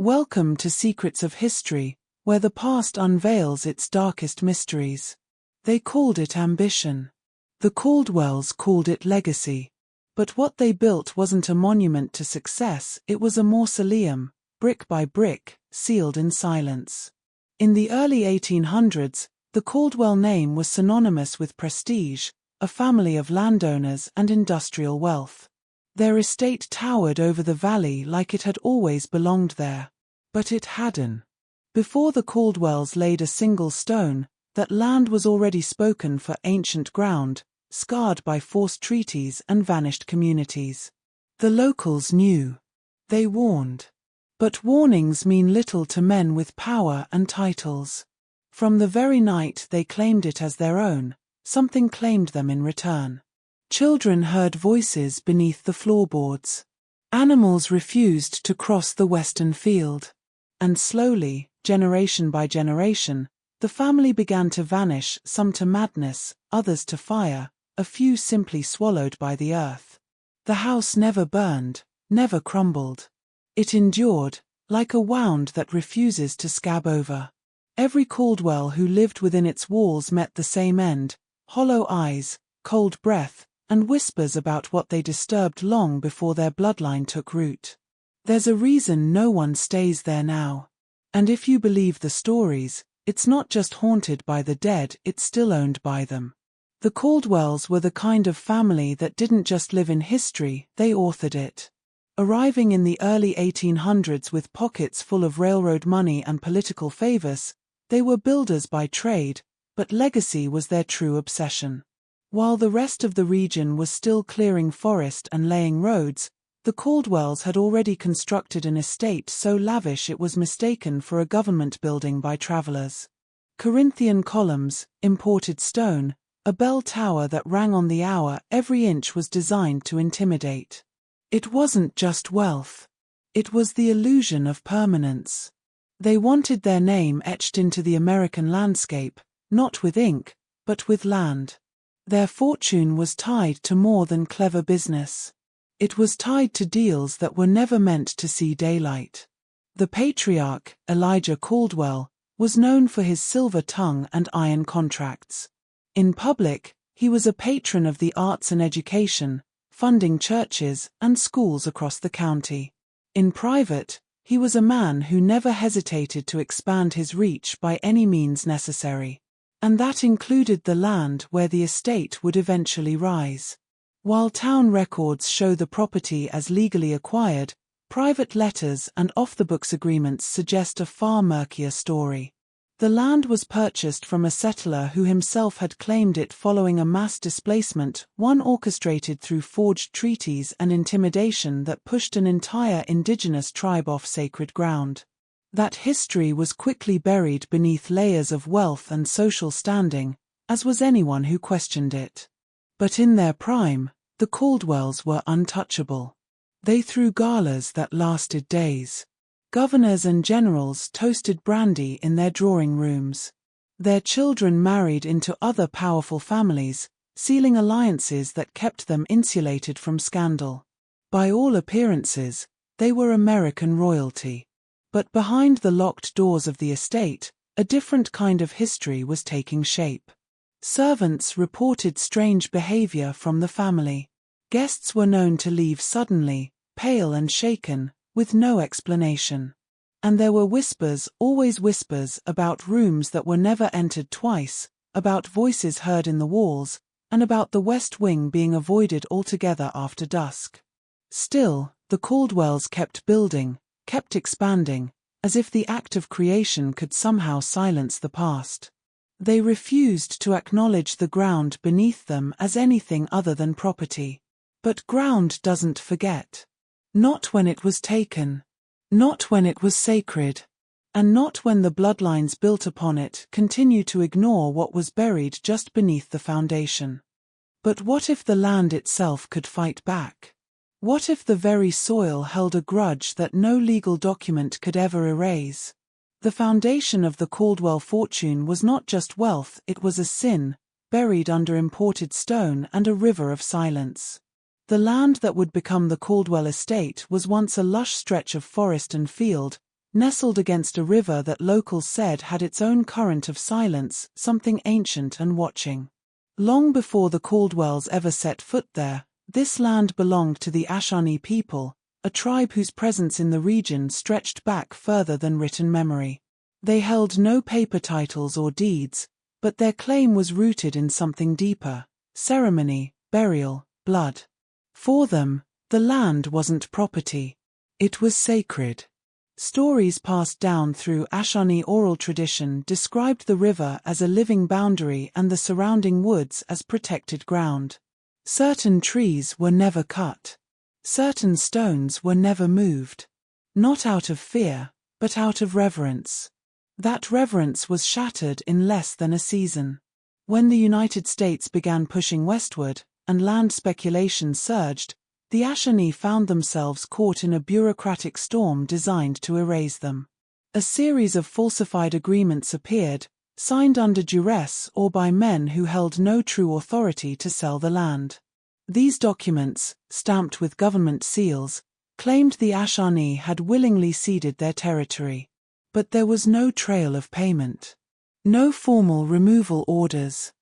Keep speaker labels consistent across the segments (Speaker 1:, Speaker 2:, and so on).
Speaker 1: Welcome to Secrets of History, where the past unveils its darkest mysteries. They called it ambition. The Caldwells called it legacy. But what they built wasn't a monument to success, it was a mausoleum, brick by brick, sealed in silence. In the early 1800s, the Caldwell name was synonymous with prestige, a family of landowners and industrial wealth. Their estate towered over the valley like it had always belonged there. But it hadn't. Before the Caldwells laid a single stone, that land was already spoken for ancient ground, scarred by forced treaties and vanished communities. The locals knew. They warned. But warnings mean little to men with power and titles. From the very night they claimed it as their own, something claimed them in return. Children heard voices beneath the floorboards. Animals refused to cross the western field. And slowly, generation by generation, the family began to vanish, some to madness, others to fire, a few simply swallowed by the earth. The house never burned, never crumbled. It endured, like a wound that refuses to scab over. Every Caldwell who lived within its walls met the same end: hollow eyes, cold breath, and whispers about what they disturbed long before their bloodline took root. There's a reason no one stays there now. And if you believe the stories, it's not just haunted by the dead, it's still owned by them. The Caldwells were the kind of family that didn't just live in history, they authored it. Arriving in the early 1800s with pockets full of railroad money and political favors, they were builders by trade, but legacy was their true obsession. While the rest of the region was still clearing forest and laying roads, the Caldwells had already constructed an estate so lavish it was mistaken for a government building by travelers. Corinthian columns, imported stone, a bell tower that rang on the hour, every inch was designed to intimidate. It wasn't just wealth. It was the illusion of permanence. They wanted their name etched into the American landscape, not with ink, but with land. Their fortune was tied to more than clever business. It was tied to deals that were never meant to see daylight. The patriarch, Elijah Caldwell, was known for his silver tongue and iron contracts. In public, he was a patron of the arts and education, funding churches and schools across the county. In private, he was a man who never hesitated to expand his reach by any means necessary. And that included the land where the estate would eventually rise. While town records show the property as legally acquired, private letters and off-the-books agreements suggest a far murkier story. The land was purchased from a settler who himself had claimed it following a mass displacement, one orchestrated through forged treaties and intimidation that pushed an entire indigenous tribe off sacred ground. That history was quickly buried beneath layers of wealth and social standing, as was anyone who questioned it. But in their prime, the Caldwells were untouchable. They threw galas that lasted days. Governors and generals toasted brandy in their drawing rooms. Their children married into other powerful families, sealing alliances that kept them insulated from scandal. By all appearances, they were American royalty. But behind the locked doors of the estate, a different kind of history was taking shape. Servants reported strange behavior from the family. Guests were known to leave suddenly, pale and shaken, with no explanation. And there were whispers, always whispers, about rooms that were never entered twice, about voices heard in the walls, and about the West Wing being avoided altogether after dusk. Still, the Caldwells kept building, kept expanding, as if the act of creation could somehow silence the past. They refused to acknowledge the ground beneath them as anything other than property. But ground doesn't forget. Not when it was taken. Not when it was sacred. And not when the bloodlines built upon it continue to ignore what was buried just beneath the foundation. But what if the land itself could fight back? What if the very soil held a grudge that no legal document could ever erase? The foundation of the Caldwell fortune was not just wealth, it was a sin, buried under imported stone and a river of silence. The land that would become the Caldwell estate was once a lush stretch of forest and field, nestled against a river that locals said had its own current of silence, something ancient and watching. Long before the Caldwells ever set foot there, this land belonged to the Ashani people, a tribe whose presence in the region stretched back further than written memory. They held no paper titles or deeds, but their claim was rooted in something deeper: ceremony, burial, blood. For them, the land wasn't property. It was sacred. Stories passed down through Ashani oral tradition described the river as a living boundary and the surrounding woods as protected ground. Certain trees were never cut. Certain stones were never moved. Not out of fear, but out of reverence. That reverence was shattered in less than a season. When the United States began pushing westward, and land speculation surged, the Ashani found themselves caught in a bureaucratic storm designed to erase them. A series of falsified agreements appeared, signed under duress or by men who held no true authority to sell the land. These documents, stamped with government seals, claimed the Ashani had willingly ceded their territory. But there was no trail of payment. No formal removal orders.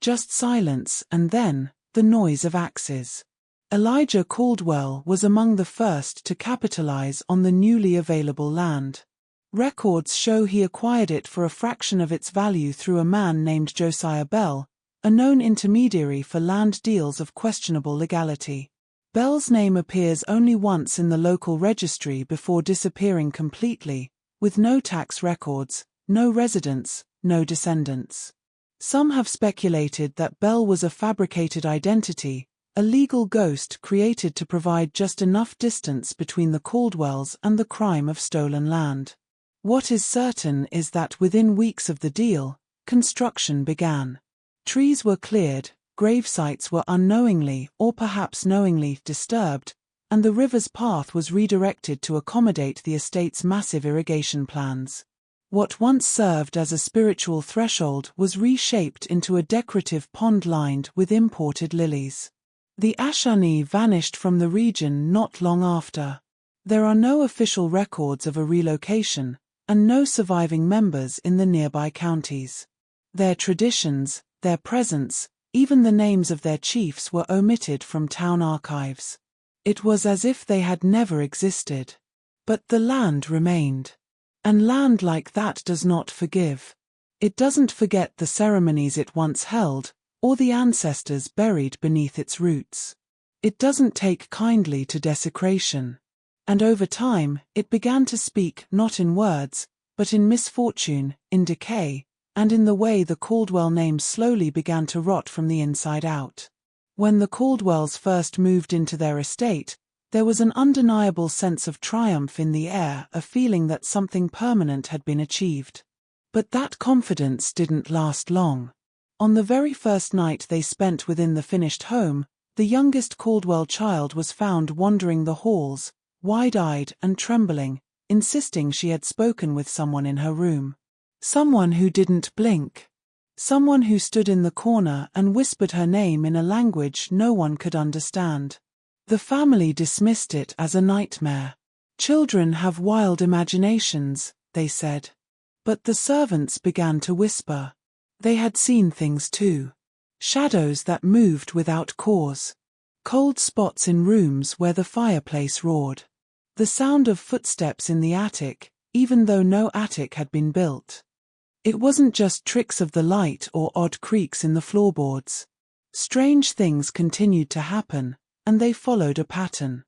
Speaker 1: Just silence and then, the noise of axes. Elijah Caldwell was among the first to capitalize on the newly available land. Records show he acquired it for a fraction of its value through a man named Josiah Bell, a known intermediary for land deals of questionable legality. Bell's name appears only once in the local registry before disappearing completely, with no tax records, no residents, no descendants. Some have speculated that Bell was a fabricated identity, a legal ghost created to provide just enough distance between the Caldwells and the crime of stolen land. What is certain is that within weeks of the deal, construction began. Trees were cleared, grave sites were unknowingly or perhaps knowingly disturbed, and the river's path was redirected to accommodate the estate's massive irrigation plans. What once served as a spiritual threshold was reshaped into a decorative pond lined with imported lilies. The Ashani vanished from the region not long after. There are no official records of a relocation, and no surviving members in the nearby counties. Their traditions, their presence, even the names of their chiefs were omitted from town archives. It was as if they had never existed. But the land remained. And land like that does not forgive. It doesn't forget the ceremonies it once held, or the ancestors buried beneath its roots. It doesn't take kindly to desecration. And over time, it began to speak not in words, but in misfortune, in decay, and in the way the Caldwell name slowly began to rot from the inside out. When the Caldwells first moved into their estate, there was an undeniable sense of triumph in the air, a feeling that something permanent had been achieved. But that confidence didn't last long. On the very first night they spent within the finished home, the youngest Caldwell child was found wandering the halls, wide-eyed and trembling, insisting she had spoken with someone in her room. Someone who didn't blink. Someone who stood in the corner and whispered her name in a language no one could understand. The family dismissed it as a nightmare. Children have wild imaginations, they said. But the servants began to whisper. They had seen things too. Shadows that moved without cause. Cold spots in rooms where the fireplace roared. The sound of footsteps in the attic, even though no attic had been built. It wasn't just tricks of the light or odd creaks in the floorboards. Strange things continued to happen, and they followed a pattern.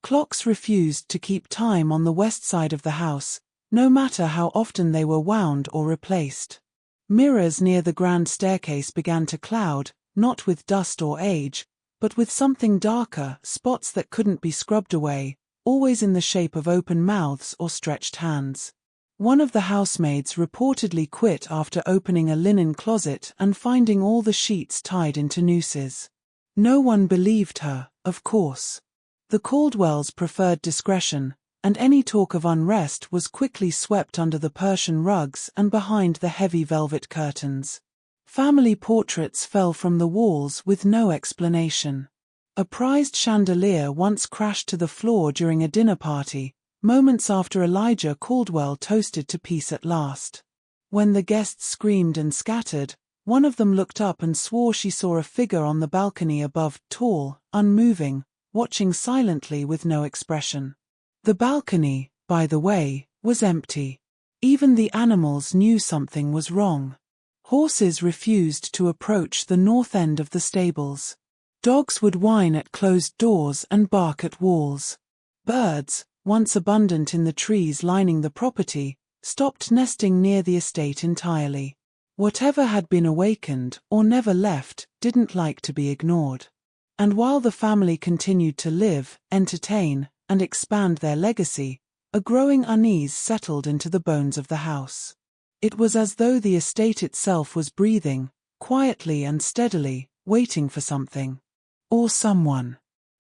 Speaker 1: Clocks refused to keep time on the west side of the house, no matter how often they were wound or replaced. Mirrors near the grand staircase began to cloud, not with dust or age, but with something darker, spots that couldn't be scrubbed away, always in the shape of open mouths or stretched hands. One of the housemaids reportedly quit after opening a linen closet and finding all the sheets tied into nooses. No one believed her, of course. The Caldwells preferred discretion, and any talk of unrest was quickly swept under the Persian rugs and behind the heavy velvet curtains. Family portraits fell from the walls with no explanation. A prized chandelier once crashed to the floor during a dinner party, moments after Elijah Caldwell toasted to peace at last. When the guests screamed and scattered, one of them looked up and swore she saw a figure on the balcony above, tall, unmoving, watching silently with no expression. The balcony, by the way, was empty. Even the animals knew something was wrong. Horses refused to approach the north end of the stables. Dogs would whine at closed doors and bark at walls. Birds, once abundant in the trees lining the property, stopped nesting near the estate entirely. Whatever had been awakened or never left didn't like to be ignored. And while the family continued to live, entertain, and expand their legacy, a growing unease settled into the bones of the house. It was as though the estate itself was breathing, quietly and steadily, waiting for something. Or someone.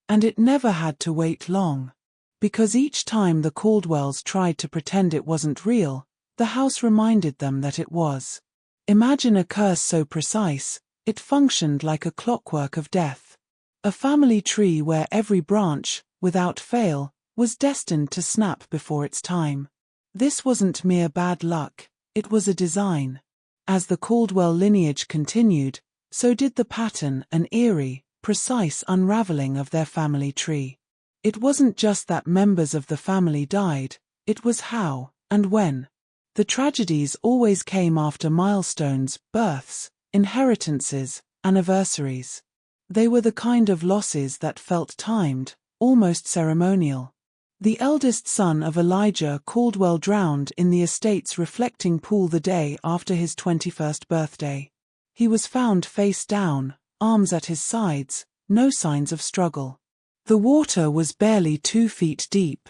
Speaker 1: And it never had to wait long. Because each time the Caldwells tried to pretend it wasn't real, the house reminded them that it was. Imagine a curse so precise, it functioned like a clockwork of death. A family tree where every branch, without fail, was destined to snap before its time. This wasn't mere bad luck, it was a design. As the Caldwell lineage continued, so did the pattern, an eerie, precise unraveling of their family tree. It wasn't just that members of the family died, it was how, and when. The tragedies always came after milestones, births, inheritances, anniversaries. They were the kind of losses that felt timed, almost ceremonial. The eldest son of Elijah Caldwell drowned in the estate's reflecting pool the day after his 21st birthday. He was found face down, arms at his sides, no signs of struggle. The water was barely 2 feet deep.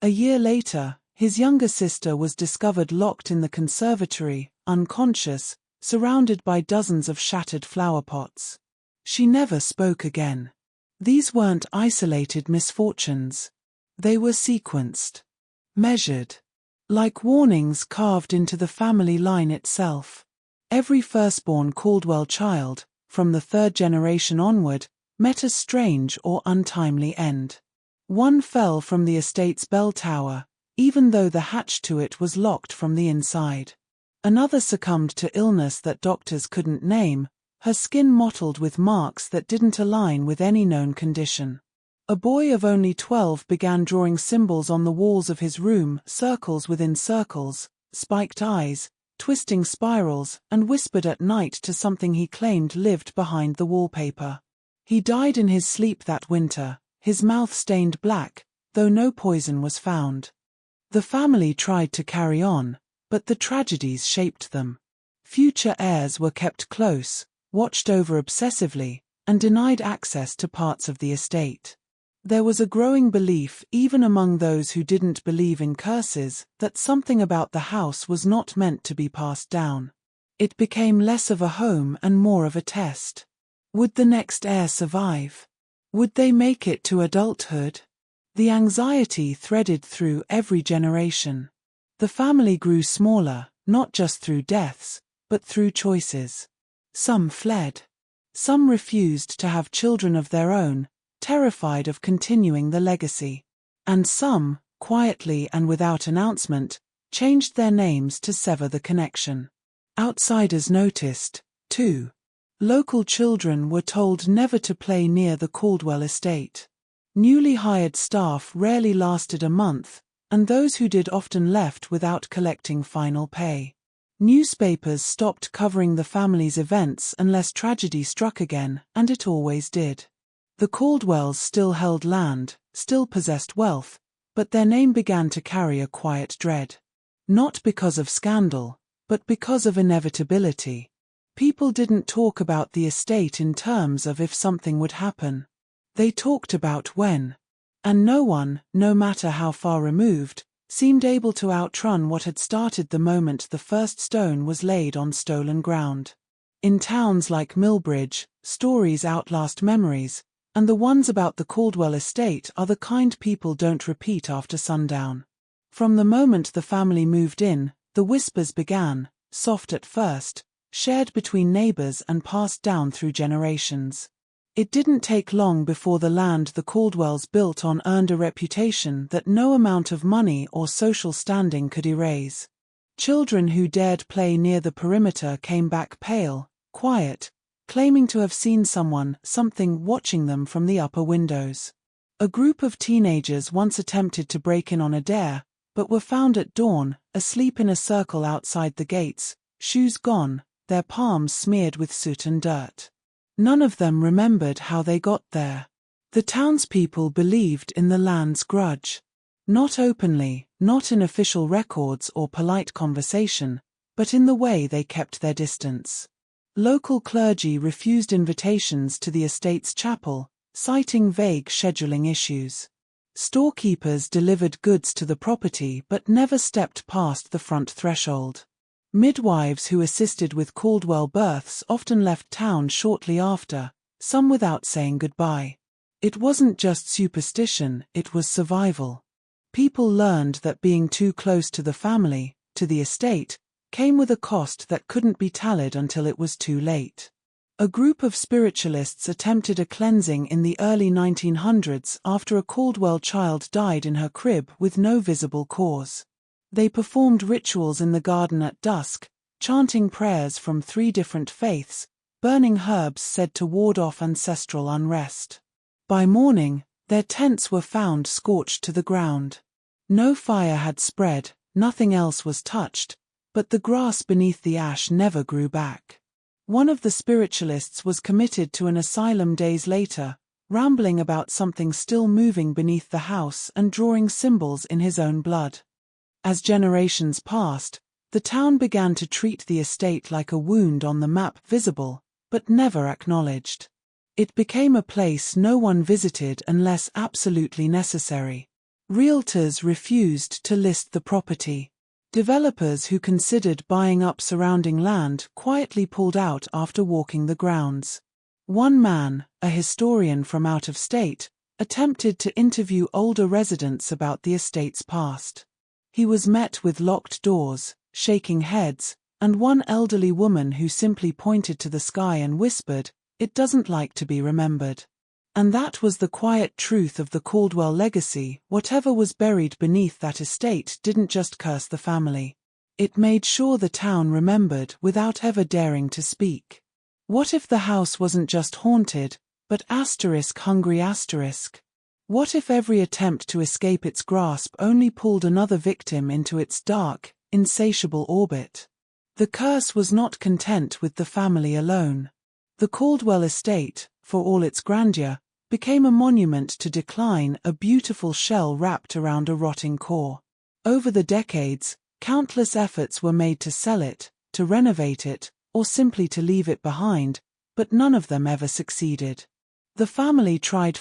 Speaker 1: A year later, his younger sister was discovered locked in the conservatory, unconscious, surrounded by dozens of shattered flower pots. She never spoke again. These weren't isolated misfortunes. They were sequenced. Measured. Like warnings carved into the family line itself. Every firstborn Caldwell child, from the 3rd generation onward, met a strange or untimely end. One fell from the estate's bell tower, even though the hatch to it was locked from the inside. Another succumbed to illness that doctors couldn't name, her skin mottled with marks that didn't align with any known condition. A boy of only 12 began drawing symbols on the walls of his room, circles within circles, spiked eyes, twisting spirals, and whispered at night to something he claimed lived behind the wallpaper. He died in his sleep that winter, his mouth stained black, though no poison was found. The family tried to carry on, but the tragedies shaped them. Future heirs were kept close, watched over obsessively, and denied access to parts of the estate. There was a growing belief, even among those who didn't believe in curses, that something about the house was not meant to be passed down. It became less of a home and more of a test. Would the next heir survive? Would they make it to adulthood? The anxiety threaded through every generation. The family grew smaller, not just through deaths, but through choices. Some fled. Some refused to have children of their own, terrified of continuing the legacy. And some, quietly and without announcement, changed their names to sever the connection. Outsiders noticed, too. Local children were told never to play near the Caldwell estate. Newly hired staff rarely lasted a month, and those who did often left without collecting final pay. Newspapers stopped covering the family's events unless tragedy struck again, and it always did. The Caldwells still held land, still possessed wealth, but their name began to carry a quiet dread. Not because of scandal, but because of inevitability. People didn't talk about the estate in terms of if something would happen. They talked about when. And no one, no matter how far removed, seemed able to outrun what had started the moment the first stone was laid on stolen ground. In towns like Millbridge, stories outlast memories, and the ones about the Caldwell estate are the kind people don't repeat after sundown. From the moment the family moved in, the whispers began, soft at first, shared between neighbors and passed down through generations. It didn't take long before the land the Caldwells built on earned a reputation that no amount of money or social standing could erase. Children who dared play near the perimeter came back pale, quiet, claiming to have seen something watching them from the upper windows. A group of teenagers once attempted to break in on a dare, but were found at dawn, asleep in a circle outside the gates, shoes gone, their palms smeared with soot and dirt. None of them remembered how they got there. The townspeople believed in the land's grudge. Not openly, not in official records or polite conversation, but in the way they kept their distance. Local clergy refused invitations to the estate's chapel, citing vague scheduling issues. Storekeepers delivered goods to the property but never stepped past the front threshold. Midwives who assisted with Caldwell births often left town shortly after, some without saying goodbye. It wasn't just superstition, it was survival. People learned that being too close to the family, to the estate, came with a cost that couldn't be tallied until it was too late. A group of spiritualists attempted a cleansing in the early 1900s after a Caldwell child died in her crib with no visible cause. They performed rituals in the garden at dusk, chanting prayers from 3 different faiths, burning herbs said to ward off ancestral unrest. By morning, their tents were found scorched to the ground. No fire had spread, nothing else was touched, but the grass beneath the ash never grew back. One of the spiritualists was committed to an asylum days later, rambling about something still moving beneath the house and drawing symbols in his own blood. As generations passed, the town began to treat the estate like a wound on the map, visible, but never acknowledged. It became a place no one visited unless absolutely necessary. Realtors refused to list the property. Developers who considered buying up surrounding land quietly pulled out after walking the grounds. One man, a historian from out of state, attempted to interview older residents about the estate's past. He was met with locked doors, shaking heads, and one elderly woman who simply pointed to the sky and whispered, "It doesn't like to be remembered." And that was the quiet truth of the Caldwell legacy. Whatever was buried beneath that estate didn't just curse the family. It made sure the town remembered without ever daring to speak. What if the house wasn't just haunted, but hungry? What if every attempt to escape its grasp only pulled another victim into its dark, insatiable orbit? The curse was not content with the family alone. The Caldwell estate, for all its grandeur, became a monument to decline, a beautiful shell wrapped around a rotting core. Over the decades, countless efforts were made to sell it, to renovate it, or simply to leave it behind, but none of them ever succeeded. The family tried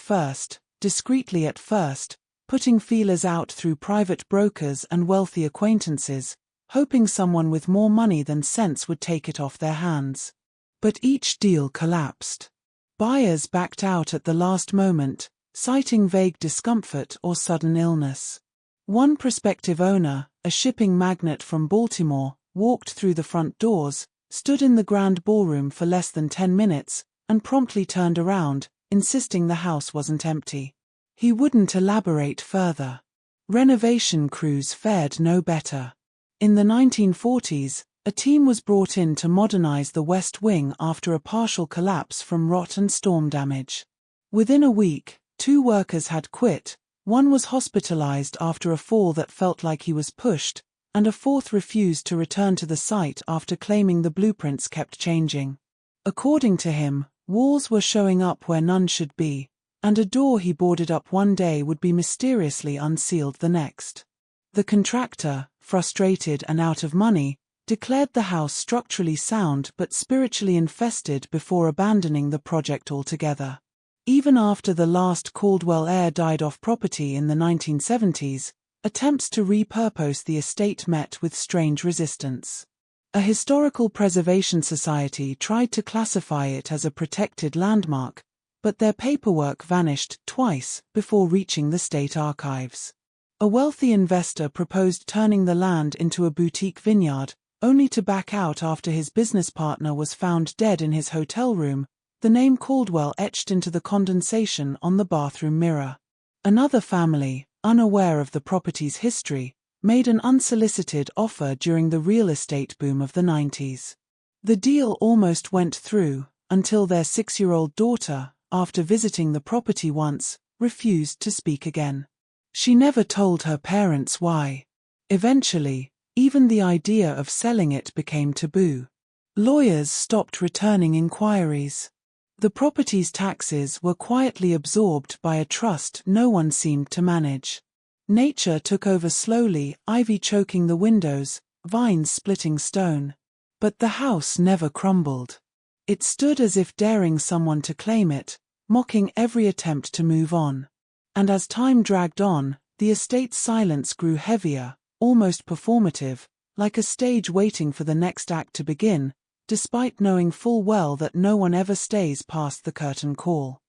Speaker 1: discreetly at first, putting feelers out through private brokers and wealthy acquaintances, hoping someone with more money than sense would take it off their hands. But each deal collapsed. Buyers backed out at the last moment, citing vague discomfort or sudden illness. One prospective owner, a shipping magnate from Baltimore, walked through the front doors, stood in the grand ballroom for less than 10 minutes, and promptly turned around, insisting the house wasn't empty. He wouldn't elaborate further. Renovation crews fared no better. In the 1940s, a team was brought in to modernize the West Wing after a partial collapse from rot and storm damage. Within a week, 2 workers had quit, one was hospitalized after a fall that felt like he was pushed, and a 4th refused to return to the site after claiming the blueprints kept changing. According to him, walls were showing up where none should be, and a door he boarded up one day would be mysteriously unsealed the next. The contractor, frustrated and out of money, declared the house structurally sound but spiritually infested before abandoning the project altogether. Even after the last Caldwell heir died off property in the 1970s, attempts to repurpose the estate met with strange resistance. A historical preservation society tried to classify it as a protected landmark, but their paperwork vanished twice before reaching the state archives. A wealthy investor proposed turning the land into a boutique vineyard, only to back out after his business partner was found dead in his hotel room, the name Caldwell etched into the condensation on the bathroom mirror. Another family, unaware of the property's history, made an unsolicited offer during the real estate boom of the 90s. The deal almost went through, until their 6-year-old daughter, after visiting the property once, refused to speak again. She never told her parents why. Eventually, even the idea of selling it became taboo. Lawyers stopped returning inquiries. The property's taxes were quietly absorbed by a trust no one seemed to manage. Nature took over slowly, ivy choking the windows, vines splitting stone. But the house never crumbled. It stood as if daring someone to claim it, mocking every attempt to move on. And as time dragged on, the estate's silence grew heavier, almost performative, like a stage waiting for the next act to begin, despite knowing full well that no one ever stays past the curtain call.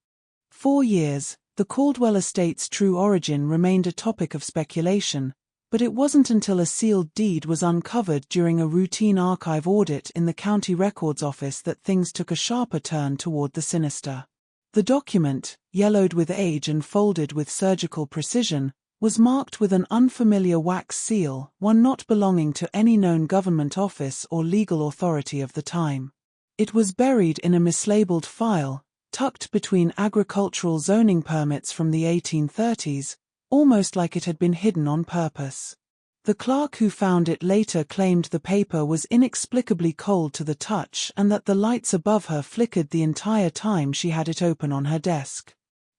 Speaker 1: For years, the Caldwell estate's true origin remained a topic of speculation, but it wasn't until a sealed deed was uncovered during a routine archive audit in the county records office that things took a sharper turn toward the sinister. The document, yellowed with age and folded with surgical precision, was marked with an unfamiliar wax seal, one not belonging to any known government office or legal authority of the time. It was buried in a mislabeled file, tucked between agricultural zoning permits from the 1830s, almost like it had been hidden on purpose. The clerk who found it later claimed the paper was inexplicably cold to the touch and that the lights above her flickered the entire time she had it open on her desk.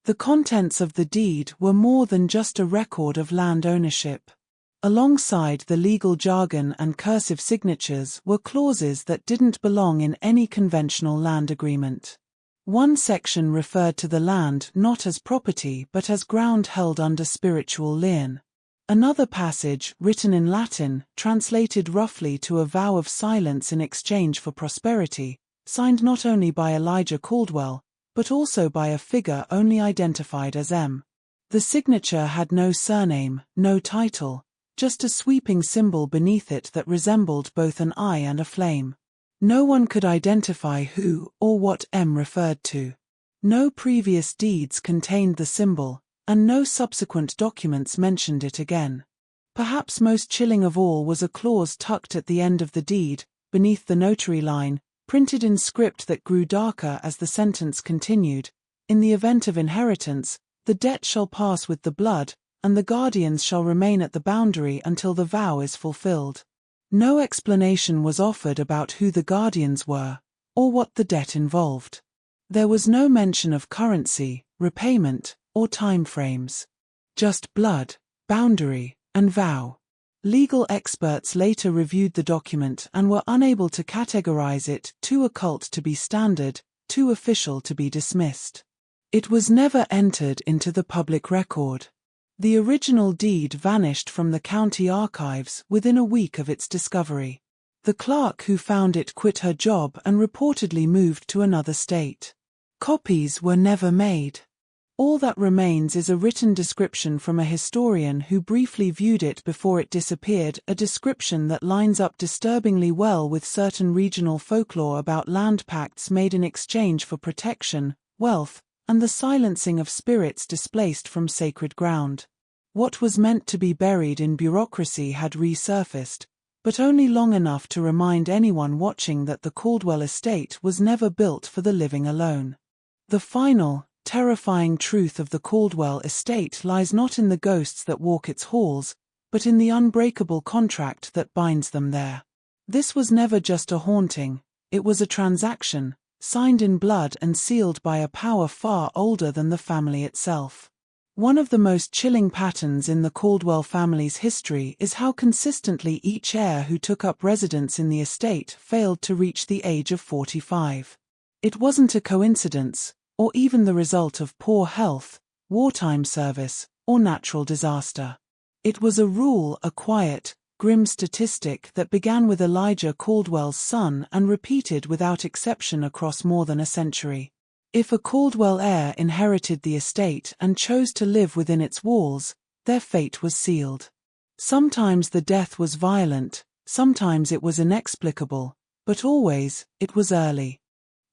Speaker 1: The contents of the deed were more than just a record of land ownership. Alongside the legal jargon and cursive signatures were clauses that didn't belong in any conventional land agreement. One section referred to the land not as property but as ground held under spiritual lien. Another passage, written in Latin, translated roughly to a vow of silence in exchange for prosperity, signed not only by Elijah Caldwell, but also by a figure only identified as M. The signature had no surname, no title, just a sweeping symbol beneath it that resembled both an eye and a flame. No one could identify who or what M referred to. No previous deeds contained the symbol, and no subsequent documents mentioned it again. Perhaps most chilling of all was a clause tucked at the end of the deed, beneath the notary line, printed in script that grew darker as the sentence continued. In the event of inheritance, the debt shall pass with the blood, and the guardians shall remain at the boundary until the vow is fulfilled. No explanation was offered about who the guardians were, or what the debt involved. There was no mention of currency, repayment, or time frames. Just blood, boundary, and vow. Legal experts later reviewed the document and were unable to categorize it too occult to be standard, too official to be dismissed. It was never entered into the public record. The original deed vanished from the county archives within a week of its discovery. The clerk who found it quit her job and reportedly moved to another state. Copies were never made. All that remains is a written description from a historian who briefly viewed it before it disappeared, a description that lines up disturbingly well with certain regional folklore about land pacts made in exchange for protection, wealth, and the silencing of spirits displaced from sacred ground. What was meant to be buried in bureaucracy had resurfaced, but only long enough to remind anyone watching that the Caldwell estate was never built for the living alone. The final, terrifying truth of the Caldwell estate lies not in the ghosts that walk its halls, but in the unbreakable contract that binds them there. This was never just a haunting, it was a transaction, signed in blood and sealed by a power far older than the family itself. One of the most chilling patterns in the Caldwell family's history is how consistently each heir who took up residence in the estate failed to reach the age of 45. It wasn't a coincidence, or even the result of poor health, wartime service, or natural disaster. It was a rule, a quiet, grim statistic that began with Elijah Caldwell's son and repeated without exception across more than a century. If a Caldwell heir inherited the estate and chose to live within its walls, their fate was sealed. Sometimes the death was violent, sometimes it was inexplicable, but always, it was early.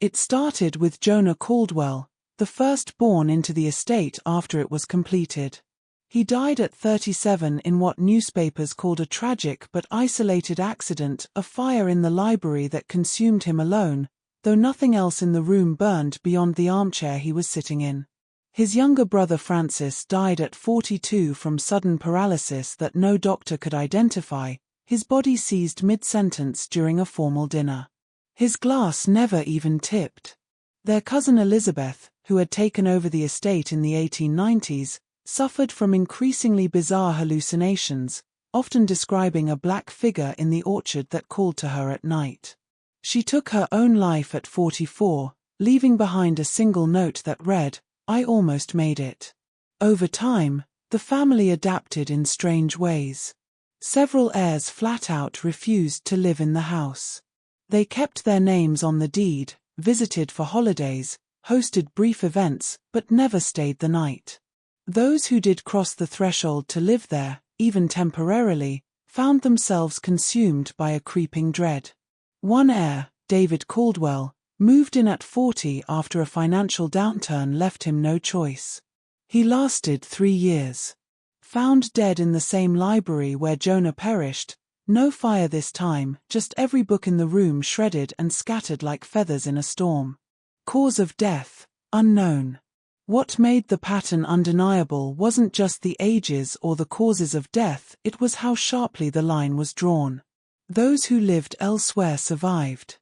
Speaker 1: It started with Jonah Caldwell, the first-born into the estate after it was completed. He died at 37 in what newspapers called a tragic but isolated accident, a fire in the library that consumed him alone, though nothing else in the room burned beyond the armchair he was sitting in. His younger brother Francis died at 42 from sudden paralysis that no doctor could identify, his body seized mid-sentence during a formal dinner. His glass never even tipped. Their cousin Elizabeth, who had taken over the estate in the 1890s, suffered from increasingly bizarre hallucinations, often describing a black figure in the orchard that called to her at night. She took her own life at 44, leaving behind a single note that read, "I almost made it." Over time, the family adapted in strange ways. Several heirs flat out refused to live in the house. They kept their names on the deed, visited for holidays, hosted brief events, but never stayed the night. Those who did cross the threshold to live there, even temporarily, found themselves consumed by a creeping dread. One heir, David Caldwell, moved in at 40 after a financial downturn left him no choice. He lasted 3 years. Found dead in the same library where Jonah perished, no fire this time, just every book in the room shredded and scattered like feathers in a storm. Cause of death, unknown. What made the pattern undeniable wasn't just the ages or the causes of death, it was how sharply the line was drawn. Those who lived elsewhere survived.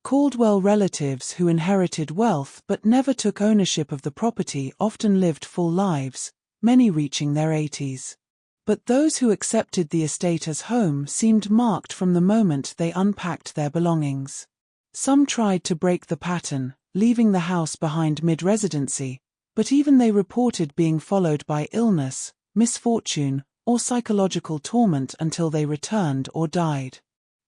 Speaker 1: Caldwell relatives who inherited wealth but never took ownership of the property often lived full lives, many reaching their 80s. But those who accepted the estate as home seemed marked from the moment they unpacked their belongings. Some tried to break the pattern, leaving the house behind mid-residency, but even they reported being followed by illness, misfortune, or psychological torment until they returned or died.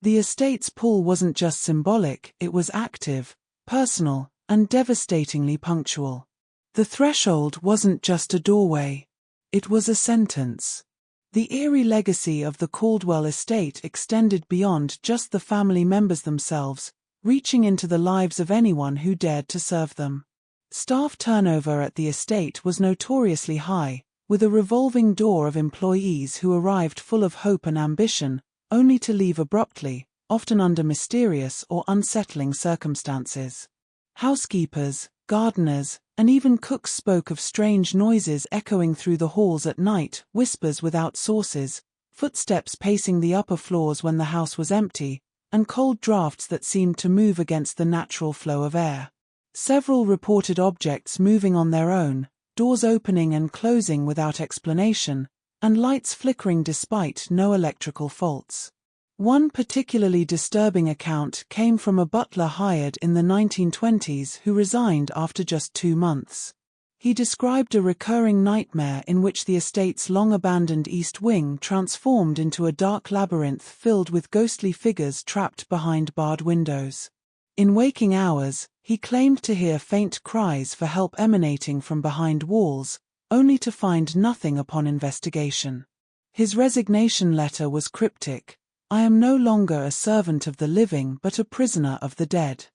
Speaker 1: The estate's pull wasn't just symbolic, it was active, personal, and devastatingly punctual. The threshold wasn't just a doorway. It was a sentence. The eerie legacy of the Caldwell estate extended beyond just the family members themselves, reaching into the lives of anyone who dared to serve them. Staff turnover at the estate was notoriously high, with a revolving door of employees who arrived full of hope and ambition, only to leave abruptly, often under mysterious or unsettling circumstances. Housekeepers, gardeners, and even cooks spoke of strange noises echoing through the halls at night, whispers without sources, footsteps pacing the upper floors when the house was empty, and cold drafts that seemed to move against the natural flow of air. Several reported objects moving on their own, doors opening and closing without explanation, and lights flickering despite no electrical faults. One particularly disturbing account came from a butler hired in the 1920s who resigned after just 2 months. He described a recurring nightmare in which the estate's long-abandoned east wing transformed into a dark labyrinth filled with ghostly figures trapped behind barred windows. In waking hours, he claimed to hear faint cries for help emanating from behind walls, only to find nothing upon investigation. His resignation letter was cryptic: "I am no longer a servant of the living but a prisoner of the dead."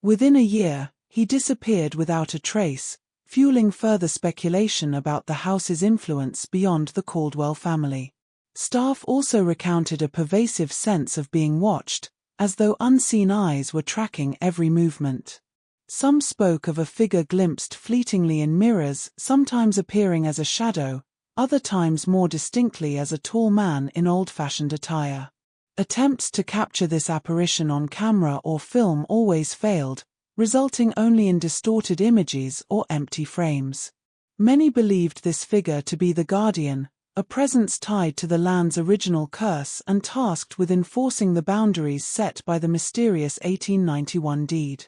Speaker 1: Within a year, he disappeared without a trace, fueling further speculation about the house's influence beyond the Caldwell family. Staff also recounted a pervasive sense of being watched, as though unseen eyes were tracking every movement. Some spoke of a figure glimpsed fleetingly in mirrors, sometimes appearing as a shadow, other times more distinctly as a tall man in old-fashioned attire. Attempts to capture this apparition on camera or film always failed, resulting only in distorted images or empty frames. Many believed this figure to be the guardian, a presence tied to the land's original curse and tasked with enforcing the boundaries set by the mysterious 1891 deed.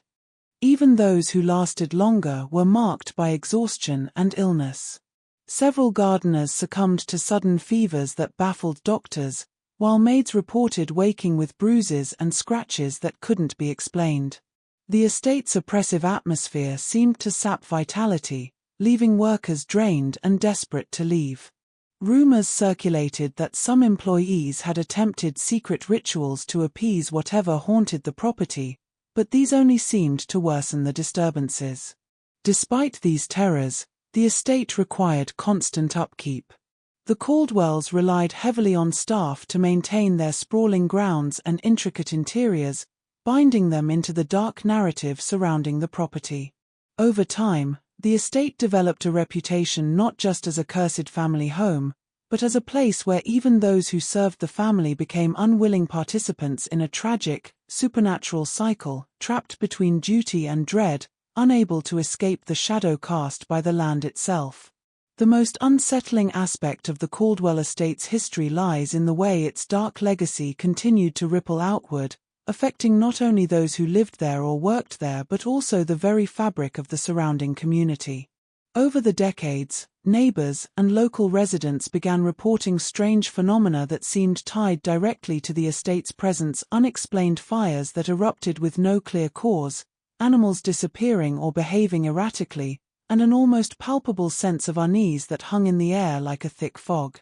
Speaker 1: Even those who lasted longer were marked by exhaustion and illness. Several gardeners succumbed to sudden fevers that baffled doctors, while maids reported waking with bruises and scratches that couldn't be explained. The estate's oppressive atmosphere seemed to sap vitality, leaving workers drained and desperate to leave. Rumors circulated that some employees had attempted secret rituals to appease whatever haunted the property, but these only seemed to worsen the disturbances. Despite these terrors, the estate required constant upkeep. The Caldwells relied heavily on staff to maintain their sprawling grounds and intricate interiors, binding them into the dark narrative surrounding the property. Over time, the estate developed a reputation not just as a cursed family home, but as a place where even those who served the family became unwilling participants in a tragic, supernatural cycle, trapped between duty and dread, unable to escape the shadow cast by the land itself. The most unsettling aspect of the Caldwell estate's history lies in the way its dark legacy continued to ripple outward, affecting not only those who lived there or worked there but also the very fabric of the surrounding community. Over the decades, neighbors and local residents began reporting strange phenomena that seemed tied directly to the estate's presence: unexplained fires that erupted with no clear cause, animals disappearing or behaving erratically, and an almost palpable sense of unease that hung in the air like a thick fog.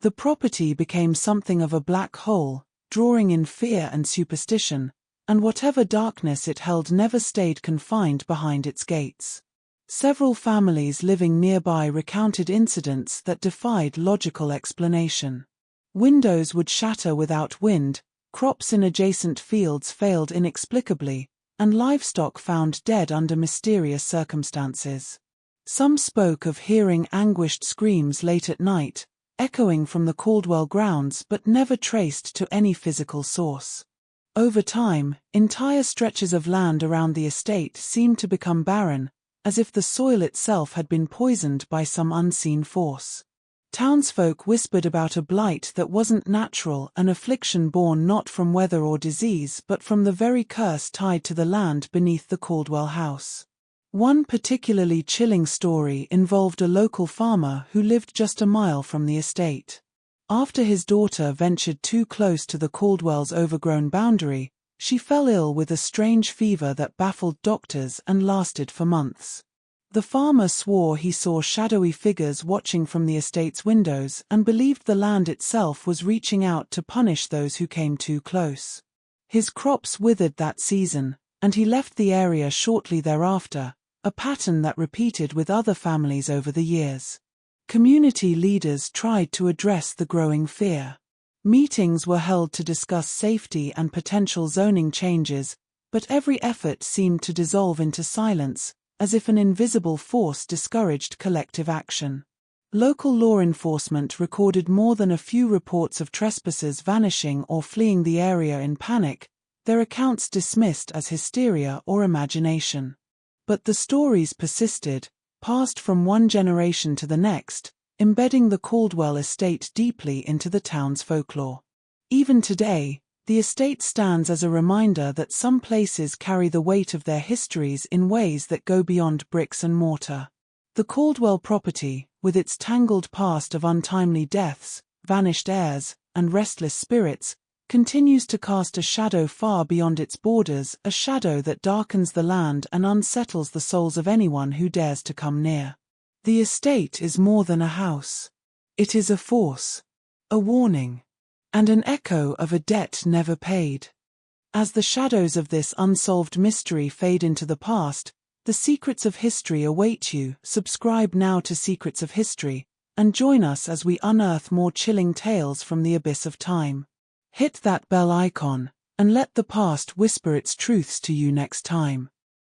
Speaker 1: The property became something of a black hole, drawing in fear and superstition, and whatever darkness it held never stayed confined behind its gates. Several families living nearby recounted incidents that defied logical explanation. Windows would shatter without wind, crops in adjacent fields failed inexplicably, and livestock found dead under mysterious circumstances. Some spoke of hearing anguished screams late at night, echoing from the Caldwell grounds but never traced to any physical source. Over time, entire stretches of land around the estate seemed to become barren, as if the soil itself had been poisoned by some unseen force. Townsfolk whispered about a blight that wasn't natural, an affliction born not from weather or disease but from the very curse tied to the land beneath the Caldwell house. One particularly chilling story involved a local farmer who lived just a mile from the estate. After his daughter ventured too close to the Caldwell's overgrown boundary, she fell ill with a strange fever that baffled doctors and lasted for months. The farmer swore he saw shadowy figures watching from the estate's windows and believed the land itself was reaching out to punish those who came too close. His crops withered that season, and he left the area shortly thereafter, a pattern that repeated with other families over the years. Community leaders tried to address the growing fear. Meetings were held to discuss safety and potential zoning changes, but every effort seemed to dissolve into silence, as if an invisible force discouraged collective action. Local law enforcement recorded more than a few reports of trespassers vanishing or fleeing the area in panic, their accounts dismissed as hysteria or imagination. But the stories persisted, passed from one generation to the next, embedding the Caldwell estate deeply into the town's folklore. Even today, the estate stands as a reminder that some places carry the weight of their histories in ways that go beyond bricks and mortar. The Caldwell property, with its tangled past of untimely deaths, vanished heirs, and restless spirits, continues to cast a shadow far beyond its borders, a shadow that darkens the land and unsettles the souls of anyone who dares to come near. The estate is more than a house. It is a force, a warning, and an echo of a debt never paid. As the shadows of this unsolved mystery fade into the past, the secrets of history await you. Subscribe now to Secrets of History, and join us as we unearth more chilling tales from the abyss of time. Hit that bell icon, and let the past whisper its truths to you next time.